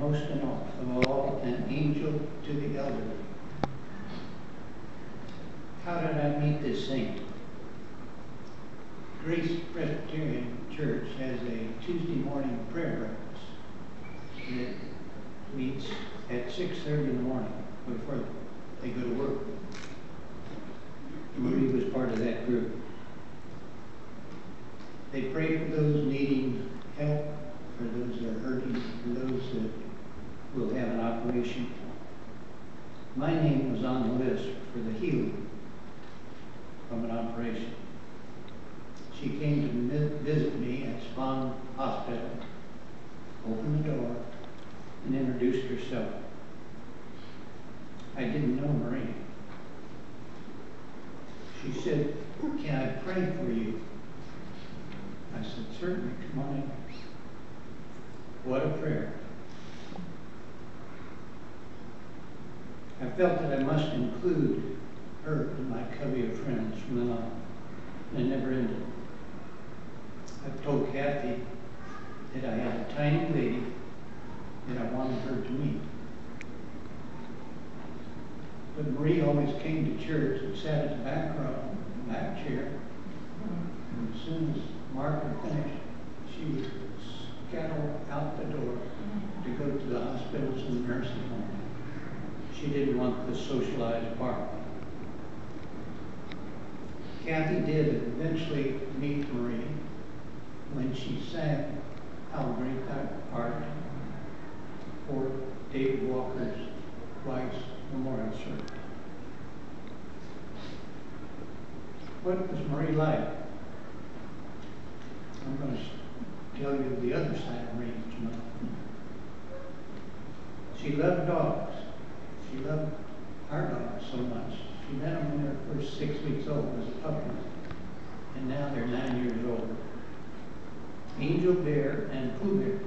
most of all, an angel to the elderly. How did I meet this saint? Grace Presbyterian Church has a Tuesday morning prayer breakfast that meets at 6:30 in the morning before they go to work. Marie was part of that group. They pray for those needing help, for those that are hurting, for those that will have an operation. My name was on the list for the healing from an operation. She came to visit me at Spahn Hospital, opened the door, and introduced herself. I didn't know Marie. She said, "Can I pray for you?" I said, "Certainly, come on in." What a prayer. I felt that I must include her in my covey of friends from then on. It never ended. I've told Kathy that I had a tiny lady that I wanted her to meet. But Marie always came to church and sat at the back row, back chair. And as soon as Mark had finished, she would scatter out the door to go to the hospitals and the nursing home. She didn't want the socialized part. Kathy did eventually meet Marie when she sang "How Great Thou Art" for David Walker's wife's memorial service. What was Marie like? I'm going to tell you the other side of Marie tonight. She loved dogs. She loved our dogs so much. She met them when they were first 6 weeks old as a puppy, and now they're 9 years old. Angel Bear and Pooh Bear.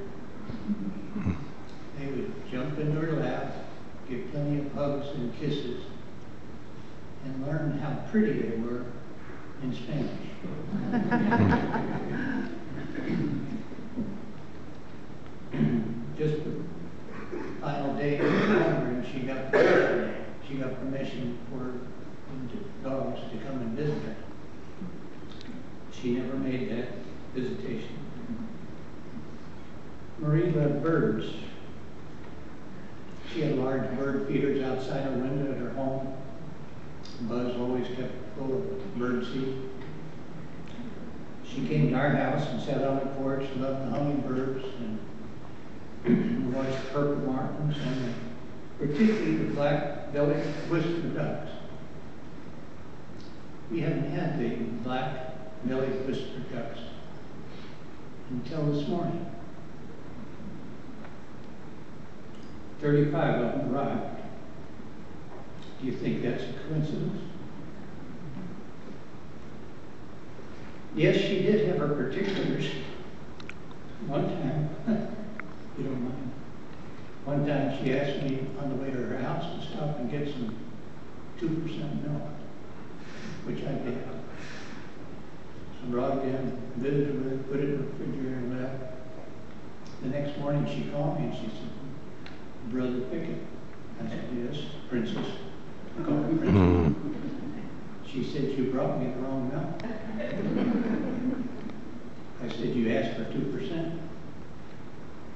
They would jump into her lap, give plenty of hugs and kisses, and learn how pretty they were in Spanish. Just the final day of the program, she got permission for the dogs to come and visit her. She never made that visitation. Marie loved birds. She had large bird feeders outside her window at her home. Buzz always kept full of bird seed. She came to our house and sat on the porch, loved the hummingbirds, and watched purple martins, and particularly the black-bellied whiskered ducks. We haven't had the black-bellied whiskered ducks until this morning. 35 of them arrived. Do you think that's a coincidence? Yes, she did have her particulars. One time, you don't mind. One time she asked me on the way to her house to stop and get some 2% milk, which I did. So I brought it in, visited with it, put it in the refrigerator and left. The next morning she called me and she said, "Brother Pickett." I said, "Yes, Princess." I called her Princess. She said, "You brought me the wrong milk." I said, "You asked for 2%.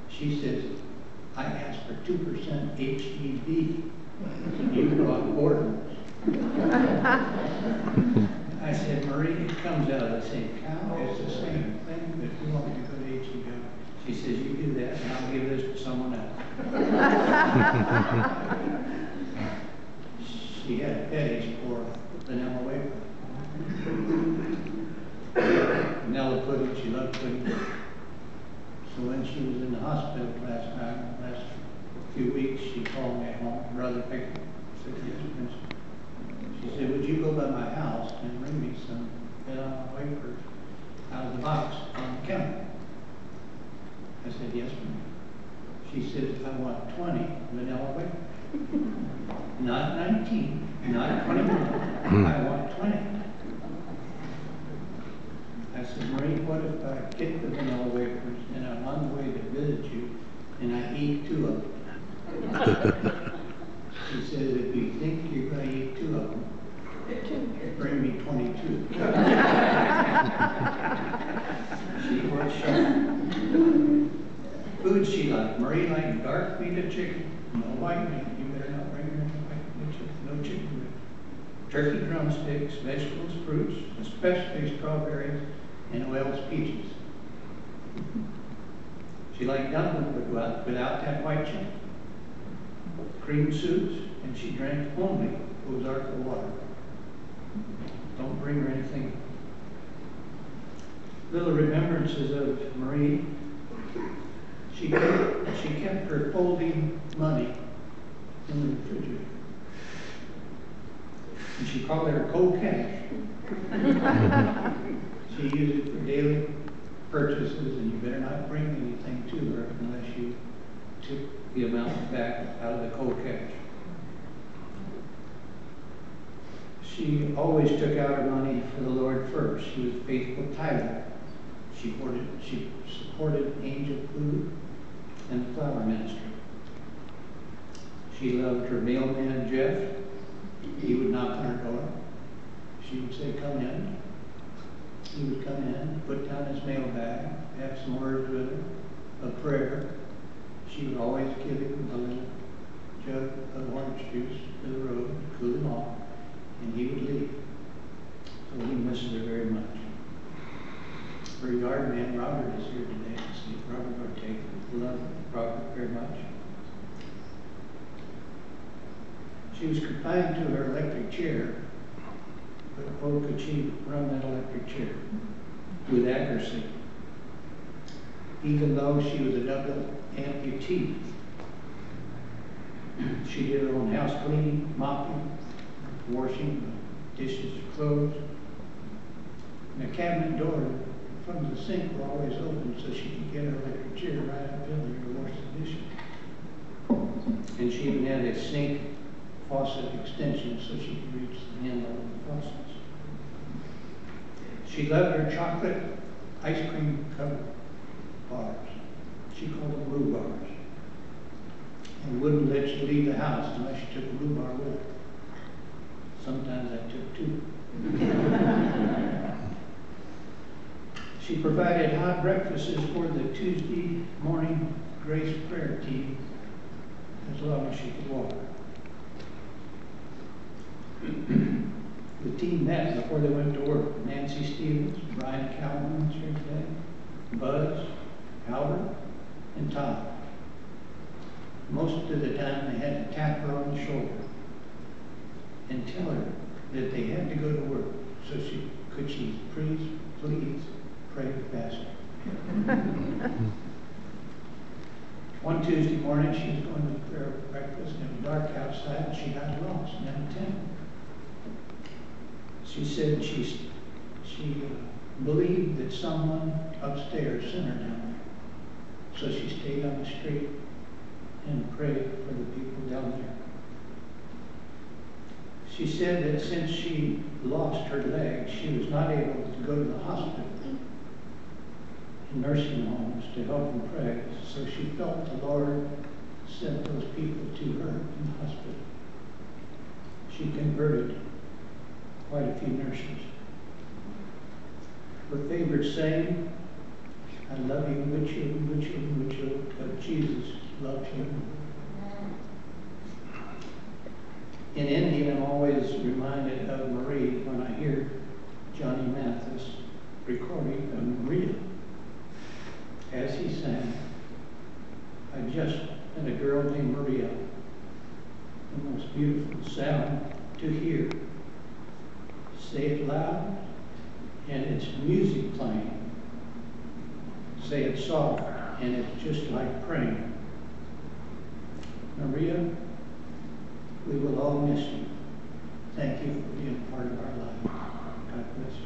She says, "I asked for 2% HEB. You brought Gordon's." I said, "Marie, it comes out of the same cow. It's the same thing, but you want me to go to HEB." She says, "You do that, and I'll give this to someone else." She had a fetish for vanilla wafer. Vanilla pudding, she loved pudding. So when she was in the hospital last few weeks, she called me at home, "Brother Pickett." I said, "Yes, Princess." She said, "Would you go by my house and bring me some vanilla wafers out of the box on the counter?" I said, "Yes, ma'am." She said, "I want 20 vanilla wafers. Not 19, not 21. I want 20. I said, "Marie, what if I get the vanilla wafers and I'm on the way to visit you and I eat eat 2 of them. She says, if you think you're going to eat 2 of them, bring me 22. She was sharp. Food she liked. Marie liked dark meat of chicken. No white meat. You better not bring her any white meat. No chicken meat. Turkey drumsticks, vegetables, fruits, especially strawberries and Wells peaches. She liked dumplings without that white chicken. Cream soups, and she drank only Ozarka water. Don't bring her anything. Little remembrances of Marie. She kept her folding money in the refrigerator. And she called it her cold cash. She used it for daily purchases, and you better not bring anything to her unless you took the amount back out of the cold cash. She always took out her money for the Lord first. She was a faithful tither. She supported Angel Food and the flower ministry. She loved her mailman, Jeff. He would knock on her door. She would say, come in. He would come in, put down his mail bag, have some words with her, a prayer. She would always give him a little jug of orange juice for the road to cool him off, and he would leave. So he missed her very much. Her yard man, Robert, is here today to see if Robert Ortega loved Robert very much. She was confined to her electric chair, but oh, could she run that electric chair with accuracy, even though she was a double amputee. She did her own house cleaning, mopping, washing, dishes, clothes. And the cabinet door from the sink were always open so she could get her electric chair right up in there to wash the dishes. And she even had a sink faucet extension so she could reach the handle of the faucets. She loved her chocolate ice cream covered bars. She called them rhubars. And wouldn't let you leave the house unless you took a rhubarb with her. Sometimes I took 2. She provided hot breakfasts for the Tuesday morning Grace prayer team as long as she could walk. The team met before they went to work. Nancy Stevens, Brian Calvin was here today, Buzz, Albert, and Todd. Most of the time they had to tap her on the shoulder and tell her that they had to go to work, so could she please pray faster. One Tuesday morning she was going to prayer breakfast and it was dark outside and she got lost down the town. She said she believed that someone upstairs sent her down there. So she stayed on the street and prayed for the people down there. She said that since she lost her leg, she was not able to go to the hospital and nursing homes to help them pray. So she felt the Lord sent those people to her in the hospital. She converted quite a few nurses. Her favorite saying, I love you, good children, good children, good children, but Jesus loves you. In India, I'm always reminded of Marie when I hear Johnny Mathis recording of Maria. As he sang, I just met a girl named Maria, the most beautiful sound to hear. Say it loud, and it's music playing. Say it soft, and it's just like praying. Maria, we will all miss you. Thank you for being part of our life. God bless you.